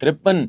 53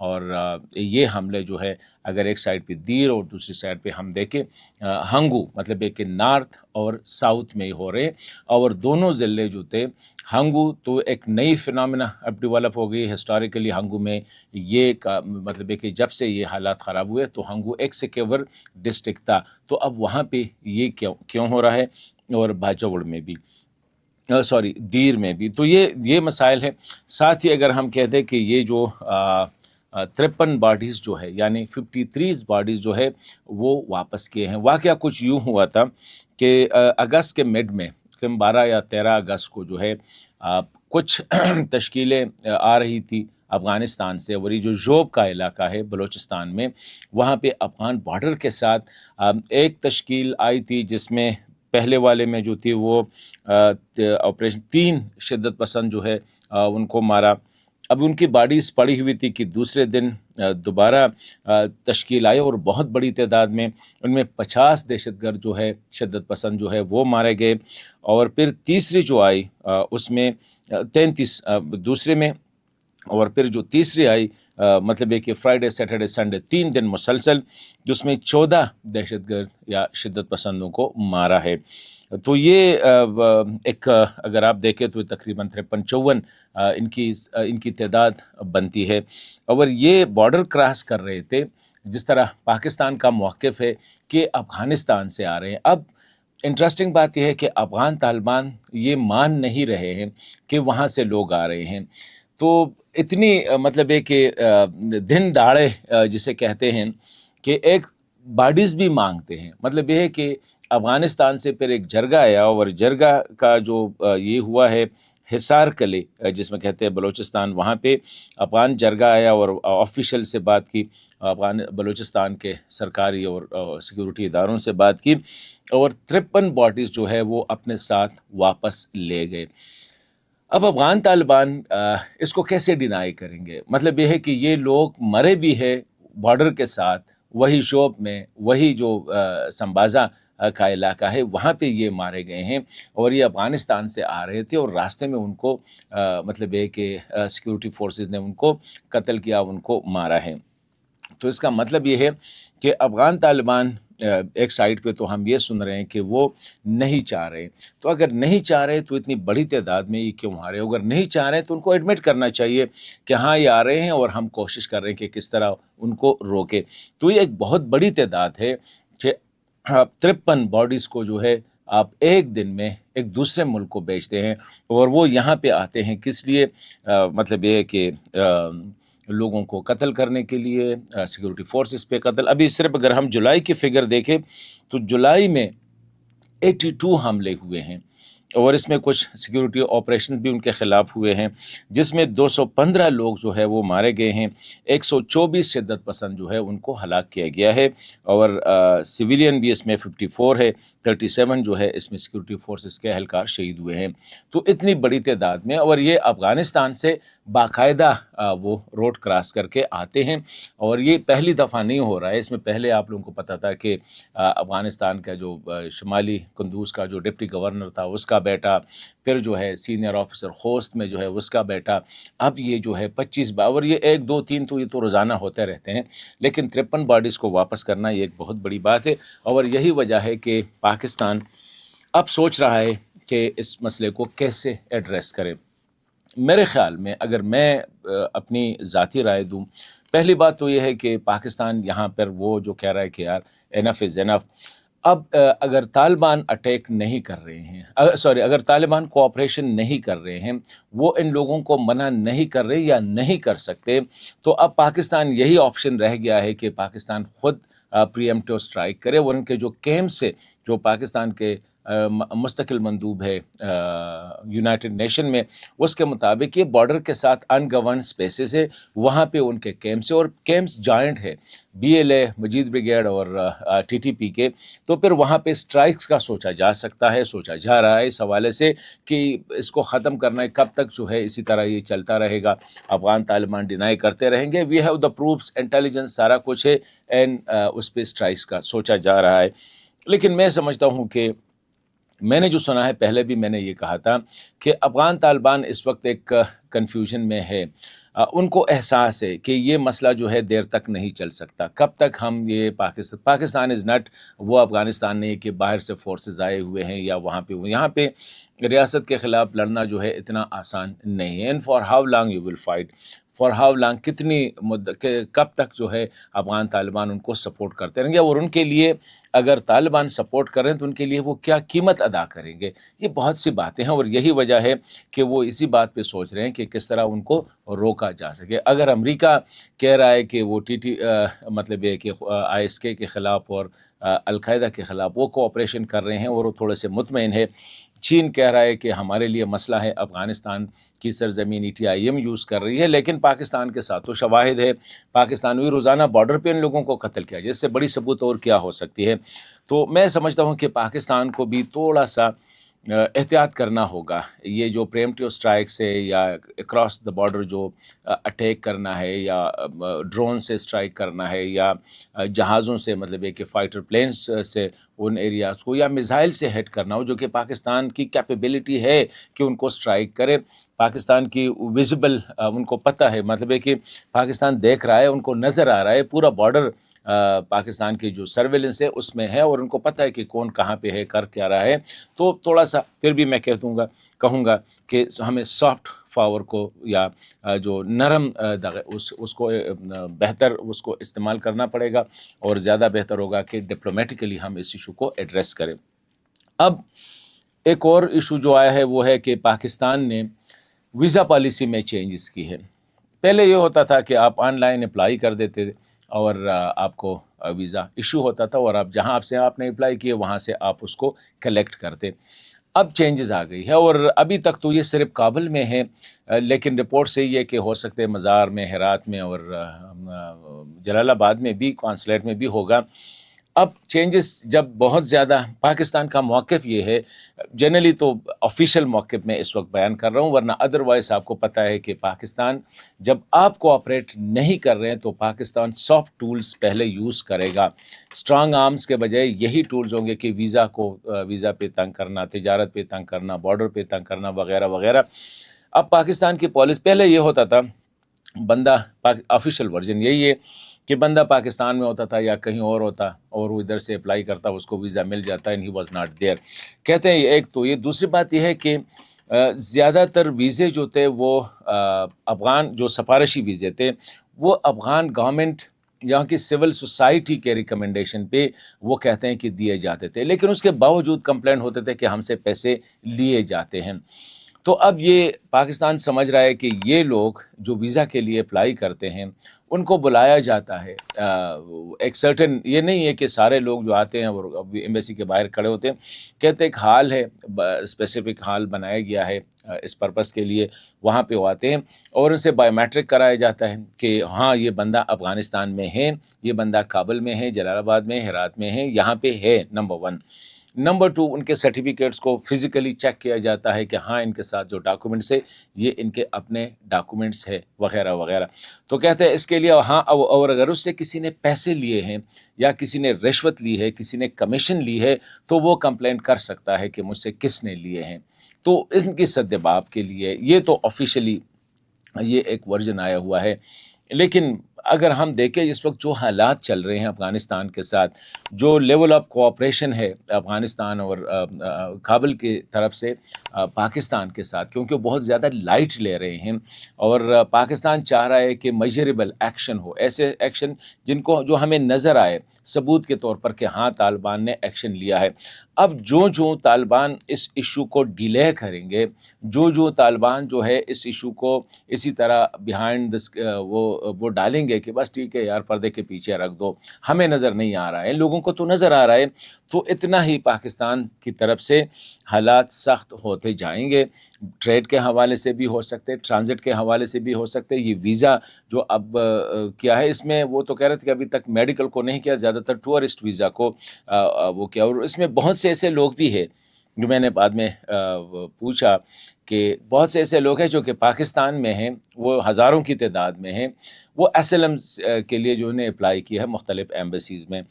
اور یہ حملے جو ہے اگر ایک سائڈ پہ دیر اور دوسری سائڈ پہ ہم دیکھیں ہنگو مطلب ہے کہ نارتھ اور ساؤتھ میں ہی ہو رہے، اور دونوں ضلع جو تھے ہنگو تو ایک نئی فنامنا اب ڈیولپ ہو گئی ہسٹوریکلی ہنگو میں، یہ مطلب ہے کہ جب سے یہ حالات خراب ہوئے تو ہنگو ایک سیکیور ڈسٹرکٹ تھا، تو اب وہاں پہ یہ کیوں ہو رہا ہے، اور باجوڑ میں بھی دیر میں بھی، تو یہ مسائل ہیں۔ ساتھ ہی اگر ہم کہہ دیں کہ یہ جو 53 باڈیز جو ہے یعنی 53 باڈیز جو ہے وہ واپس کیے ہیں۔ واقعہ کچھ یوں ہوا تھا کہ اگست کے مڈ میں 12 یا 13 اگست کو جو ہے کچھ تشکیلیں آ رہی تھی افغانستان سے، اور یہ جو جوب کا علاقہ ہے بلوچستان میں، وہاں پہ افغان بارڈر کے ساتھ ایک تشکیل آئی تھی، جس میں پہلے والے میں جو تھی وہ آپریشن 3 شدت پسند جو ہے ان کو مارا۔ اب ان کی باڈیز پڑی ہوئی تھی کہ دوسرے دن دوبارہ تشکیل آئی اور بہت بڑی تعداد میں، ان میں 50 دہشت گرد جو ہے شدت پسند جو ہے وہ مارے گئے، اور پھر تیسری جو آئی اس میں 33 دوسرے میں، اور پھر جو تیسری آئی مطلب ہے کہ فرائیڈے سیٹرڈے سنڈے 3 دن مسلسل، جس میں 14 دہشت گرد یا شدت پسندوں کو مارا ہے۔ تو یہ ایک اگر آپ دیکھیں تو تقریباً 53-54 ان کی تعداد بنتی ہے، اور یہ بارڈر کراس کر رہے تھے۔ جس طرح پاکستان کا موقف ہے کہ افغانستان سے آ رہے ہیں، اب انٹرسٹنگ بات یہ ہے کہ افغان طالبان یہ مان نہیں رہے ہیں کہ وہاں سے لوگ آ رہے ہیں، تو اتنی مطلب ہے کہ دن داڑے جسے کہتے ہیں کہ ایک باڈیز بھی مانگتے ہیں۔ مطلب یہ ہے کہ افغانستان سے پھر ایک جرگہ آیا، اور جرگہ کا جو یہ ہوا ہے حصار کلی جس میں کہتے ہیں بلوچستان، وہاں پہ افغان جرگہ آیا اور آفیشل سے بات کی، افغان بلوچستان کے سرکاری اور سیکیورٹی اداروں سے بات کی، اور 53 باڈیز جو ہے وہ اپنے ساتھ واپس لے گئے۔ اب افغان طالبان اس کو کیسے ڈینائی کریں گے؟ مطلب یہ ہے کہ یہ لوگ مرے بھی ہے بارڈر کے ساتھ، وہی شوپ میں، وہی جو سمبازا کا علاقہ ہے وہاں پہ یہ مارے گئے ہیں، اور یہ افغانستان سے آ رہے تھے، اور راستے میں ان کو مطلب یہ کہ سیکیورٹی فورسز نے ان کو قتل کیا، ان کو مارا ہے۔ تو اس کا مطلب یہ ہے کہ افغان طالبان ایک سائڈ پہ تو ہم یہ سن رہے ہیں کہ وہ نہیں چاہ رہے، تو اگر نہیں چاہ رہے تو اتنی بڑی تعداد میں یہ کیوں آ رہے؟ اگر نہیں چاہ رہے تو ان کو ایڈمٹ کرنا چاہیے کہ ہاں یہ آ رہے ہیں، اور ہم کوشش کر رہے ہیں کہ کس طرح ان کو روکے۔ تو یہ ایک بہت بڑی تعداد ہے کہ 53 باڈیز کو جو ہے آپ ایک دن میں ایک دوسرے ملک کو بیچتے ہیں، اور وہ یہاں پہ آتے ہیں کس لیے؟ مطلب یہ کہ لوگوں کو قتل کرنے کے لیے، سیکیورٹی فورسز پہ قتل۔ ابھی صرف اگر ہم جولائی کی فگر دیکھیں تو جولائی میں 82 حملے ہوئے ہیں، اور اس میں کچھ سیکیورٹی آپریشنز بھی ان کے خلاف ہوئے ہیں، جس میں 215 لوگ جو ہے وہ مارے گئے ہیں، 124 شدت پسند جو ہے ان کو ہلاک کیا گیا ہے، اور سویلین بھی اس میں 54 ہے، 37 جو ہے اس میں سیکیورٹی فورسز کے اہلکار شہید ہوئے ہیں۔ تو اتنی بڑی تعداد میں، اور یہ افغانستان سے باقاعدہ وہ روڈ کراس کر کے آتے ہیں، اور یہ پہلی دفعہ نہیں ہو رہا ہے۔ اس میں پہلے آپ لوگوں کو پتہ تھا کہ افغانستان کا جو شمالی قندوز کا جو ڈپٹی گورنر تھا اس کا بیٹا، پھر جو ہے سینئر آفیسر خوست میں جو ہے اس کا بیٹا، اب یہ جو ہے 25 اور یہ 1 2 3 تو یہ تو روزانہ ہوتے رہتے ہیں، لیکن 53 باڈیز کو واپس کرنا یہ ایک بہت بڑی بات ہے، اور یہی وجہ ہے کہ پاکستان اب سوچ رہا ہے کہ اس مسئلے کو کیسے ایڈریس کرے۔ میرے خیال میں اگر میں اپنی ذاتی رائے دوں، پہلی بات تو یہ ہے کہ پاکستان یہاں پر وہ جو کہہ رہا ہے کہ یار انف از انف۔ اب اگر طالبان اٹیک نہیں کر رہے ہیں، اگر طالبان کوآپریشن نہیں کر رہے ہیں، وہ ان لوگوں کو منع نہیں کر رہے یا نہیں کر سکتے، تو اب پاکستان یہی آپشن رہ گیا ہے کہ پاکستان خود پری ایمپٹیو اسٹرائک کرے، اور ان کے جو کیمپ سے جو پاکستان کے مستقل مندوب ہے یونائٹڈ نیشن میں، اس کے مطابق یہ بارڈر کے ساتھ ان گورنڈ اسپیسز ہے، وہاں پہ ان کے کیمپس ہے، اور کیمپس جوائنٹ ہے B L A Majeed brigade اور ٹی ٹی پی کے، تو پھر وہاں پہ اسٹرائکس کا سوچا جا سکتا ہے، سوچا جا رہا ہے اس حوالے سے کہ اس کو ختم کرنا ہے۔ کب تک جو ہے اسی طرح یہ چلتا رہے گا؟ افغان طالبان ڈینائی کرتے رہیں گے، we have the proofs, intelligence سارا کچھ ہے، اینڈ اس پہ اسٹرائکس کا سوچا جا رہا ہے۔ لیکن میں سمجھتا ہوں کہ میں نے جو سنا ہے، پہلے بھی میں نے یہ کہا تھا کہ افغان طالبان اس وقت ایک کنفیوژن میں ہے۔ ان کو احساس ہے کہ یہ مسئلہ جو ہے دیر تک نہیں چل سکتا. کب تک ہم یہ پاکستان از نٹ وہ افغانستان نہیں کہ باہر سے فورسز آئے ہوئے ہیں یا وہاں پہ یہاں پہ ریاست کے خلاف لڑنا جو ہے اتنا آسان نہیں ہے. And for how long you will fight, for how long, کتنی مدت، کب تک جو ہے افغان طالبان ان کو سپورٹ کرتے رہیں گے، اور ان کے لیے اگر طالبان سپورٹ کریں تو ان کے لیے وہ کیا قیمت ادا کریں گے. یہ بہت سی باتیں ہیں، اور یہی وجہ ہے کہ وہ اسی بات پہ سوچ رہے ہیں کہ کس طرح ان کو روکا جا سکے. اگر امریکہ کہہ رہا ہے کہ وہ مطلب یہ کہ ISK کے خلاف اور القاعدہ کے خلاف وہ کوآپریشن کر رہے ہیں اور وہ تھوڑے سے مطمئن ہے. چین کہہ رہا ہے کہ ہمارے لیے مسئلہ ہے افغانستان کی سرزمین ETIM یوز کر رہی ہے، لیکن پاکستان کے ساتھ تو شواہد ہے. پاکستان بھی روزانہ بارڈر پہ ان لوگوں کو قتل کیا جائے، اس سے بڑی ثبوت اور کیا ہو سکتی ہے. تو میں سمجھتا ہوں کہ پاکستان کو بھی تھوڑا سا احتیاط کرنا ہوگا. یہ جو پریمپٹیو اسٹرائکس ہے یا اکراس دا بارڈر جو اٹیک کرنا ہے یا ڈرون سے اسٹرائک کرنا ہے یا جہازوں سے، مطلب ہے کہ فائٹر پلینس سے ان ایریاز کو یا میزائل سے ہٹ کرنا ہو، جو کہ پاکستان کی کیپیبلٹی ہے کہ ان کو اسٹرائک کرے. پاکستان کی ویزیبل، ان کو پتہ ہے، مطلب ہے کہ پاکستان دیکھ رہا ہے، ان کو نظر آ رہا ہے پورا بارڈر پاکستان کی جو سرویلنس ہے اس میں ہے، اور ان کو پتہ ہے کہ کون کہاں پہ ہے، کر کیا رہا ہے. تو تھوڑا سا پھر بھی میں کہوں گا کہ ہمیں سافٹ پاور کو یا جو نرم اس کو بہتر اس کو استعمال کرنا پڑے گا، اور زیادہ بہتر ہوگا کہ ڈپلومیٹیکلی ہم اس ایشو کو ایڈریس کریں. اب ایک اور ایشو جو آیا ہے وہ ہے کہ پاکستان نے ویزا پالیسی میں چینجز کی ہے. پہلے یہ ہوتا تھا کہ آپ آن لائن اپلائی کر دیتے تھے اور آپ کو ویزا ایشو ہوتا تھا، اور آپ نے اپلائی کیے وہاں سے آپ اس کو کلیکٹ کرتے. اب چینجز آ گئی ہے، اور ابھی تک تو یہ صرف کابل میں ہے، لیکن رپورٹ سے یہ کہ ہو سکتے مزار میں، ہرات میں اور جلال آباد میں بھی، کونسلیٹ میں بھی ہوگا. اب چینجز جب بہت زیادہ، پاکستان کا موقف یہ ہے، جنرلی تو آفیشیل موقف میں اس وقت بیان کر رہا ہوں، ورنہ ادروائز آپ کو پتہ ہے کہ پاکستان جب آپ کوآپریٹ نہیں کر رہے ہیں تو پاکستان سافٹ ٹولز پہلے یوز کرے گا. اسٹرانگ آرمز کے بجائے یہی ٹولز ہوں گے کہ ویزا پہ تنگ کرنا، تجارت پہ تنگ کرنا، بارڈر پہ تنگ کرنا وغیرہ وغیرہ. اب پاکستان کی پالیسی، پہلے یہ ہوتا تھا بندہ، آفیشیل ورژن یہی ہے کہ بندہ پاکستان میں ہوتا تھا یا کہیں اور ہوتا اور وہ ادھر سے اپلائی کرتا، اس کو ویزا مل جاتا، and he was not there. کہتے ہیں ایک تو یہ، دوسری بات یہ ہے کہ زیادہ تر ویزے جو تھے وہ افغان، جو سفارشی ویزے تھے وہ افغان گورنمنٹ، یہاں کی سول سوسائٹی کے ریکمنڈیشن پہ وہ کہتے ہیں کہ دیے جاتے تھے، لیکن اس کے باوجود کمپلین ہوتے تھے کہ ہم سے پیسے لیے جاتے ہیں. تو اب یہ پاکستان سمجھ رہا ہے کہ یہ لوگ جو ویزا کے لیے اپلائی کرتے ہیں ان کو بلایا جاتا ہے ایک سرٹن، یہ نہیں ہے کہ سارے لوگ جو آتے ہیں اور ایمبیسی کے باہر کھڑے ہوتے ہیں، کہتے ایک ہال ہے، اسپیسیفک ہال بنایا گیا ہے اس پرپس کے لیے، وہاں پہ وہ آتے ہیں اور ان سے بایو میٹرک کرایا جاتا ہے کہ ہاں یہ بندہ افغانستان میں ہے، یہ بندہ کابل میں ہے، جلال آباد میں، ہرات میں ہے، یہاں پہ ہے. نمبر 1. نمبر 2، ان کے سرٹیفکیٹس کو فزیکلی چیک کیا جاتا ہے کہ ہاں ان کے ساتھ جو ڈاکومنٹس ہے یہ ان کے اپنے ڈاکومنٹس ہے وغیرہ وغیرہ. تو کہتے ہیں اس کے لیے ہاں، اور اگر اس سے کسی نے پیسے لیے ہیں یا کسی نے رشوت لی ہے، کسی نے کمیشن لی ہے، تو وہ کمپلین کر سکتا ہے کہ مجھ سے کس نے لیے ہیں. تو ان کی سدباب کے لیے یہ تو آفیشلی یہ ایک ورژن آیا ہوا ہے. لیکن اگر ہم دیکھیں اس وقت جو حالات چل رہے ہیں افغانستان کے ساتھ، جو لیول آف کوآپریشن ہے افغانستان اور کابل کی طرف سے پاکستان کے ساتھ، کیونکہ بہت زیادہ لائٹ لے رہے ہیں اور پاکستان چاہ رہا ہے کہ میجریبل ایکشن ہو، ایسے ایکشن جو ہمیں نظر آئے ثبوت کے طور پر کہ ہاں طالبان نے ایکشن لیا ہے. اب جو طالبان اس ایشو کو ڈیلے کریں گے، جو طالبان جو ہے اس ایشو کو اسی طرح بیہائنڈ وہ ڈالیں گے کہ بس ٹھیک ہے یار، پردے کے پیچھے رکھ دو، ہمیں نظر نہیں آ رہا ہے، لوگوں کو تو نظر آ رہا ہے، تو اتنا ہی پاکستان کی طرف سے حالات سخت ہوتے جائیں گے. ٹریڈ کے حوالے سے بھی ہو سکتے، ٹرانزٹ کے حوالے سے بھی ہو سکتے. یہ ویزا جو اب کیا ہے، اس میں وہ تو کہہ رہے تھے کہ ابھی تک میڈیکل کو نہیں کیا، زیادہ تر ٹورسٹ ویزا کو وہ کیا، اور اس میں بہت سے ایسے لوگ بھی ہیں جو میں نے بعد میں پوچھا کہ بہت سے ایسے لوگ ہیں جو کہ پاکستان میں ہیں، وہ ہزاروں کی تعداد میں ہیں، وہ ایسلم کے لیے جو انہیں اپلائی کیا ہے مختلف ایمبیسیز میں.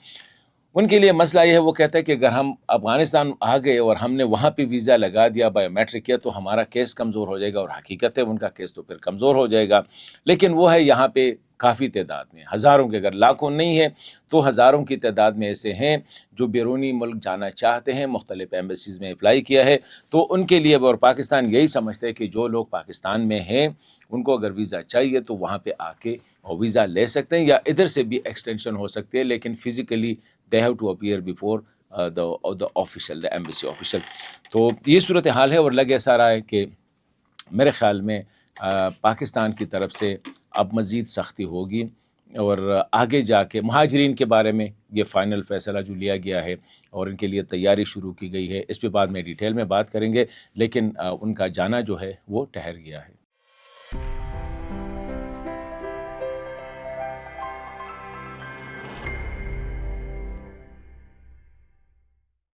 ان کے لیے مسئلہ یہ ہے، وہ کہتا ہے کہ اگر ہم افغانستان آ گئے اور ہم نے وہاں پہ ویزا لگا دیا، بایو میٹرک کیا، تو ہمارا کیس کمزور ہو جائے گا، اور حقیقت ہے ان کا کیس تو پھر کمزور ہو جائے گا. لیکن وہ ہے یہاں پہ کافی تعداد میں، ہزاروں کے، اگر لاکھوں نہیں ہے تو ہزاروں کی تعداد میں ایسے ہیں جو بیرونی ملک جانا چاہتے ہیں، مختلف ایمبیسیز میں اپلائی کیا ہے. تو ان کے لیے اور پاکستان یہی سمجھتے ہے کہ جو لوگ پاکستان میں ہیں ان کو اگر ویزا چاہیے تو وہاں پہ آ کے ویزا لے سکتے ہیں، یا ادھر سے بھی ایکسٹینشن ہو سکتی ہے، لیکن physically they have to appear before the official, the embassy official. تو یہ صورتحال ہے، اور لگ ایسا رہا ہے کہ میرے خیال میں پاکستان کی طرف سے اب مزید سختی ہوگی، اور آگے جا کے مہاجرین کے بارے میں یہ فائنل فیصلہ جو لیا گیا ہے اور ان کے لیے تیاری شروع کی گئی ہے، اس پہ بعد میں ڈیٹیل میں بات کریں گے، لیکن ان کا جانا جو ہے وہ ٹھہر گیا ہے.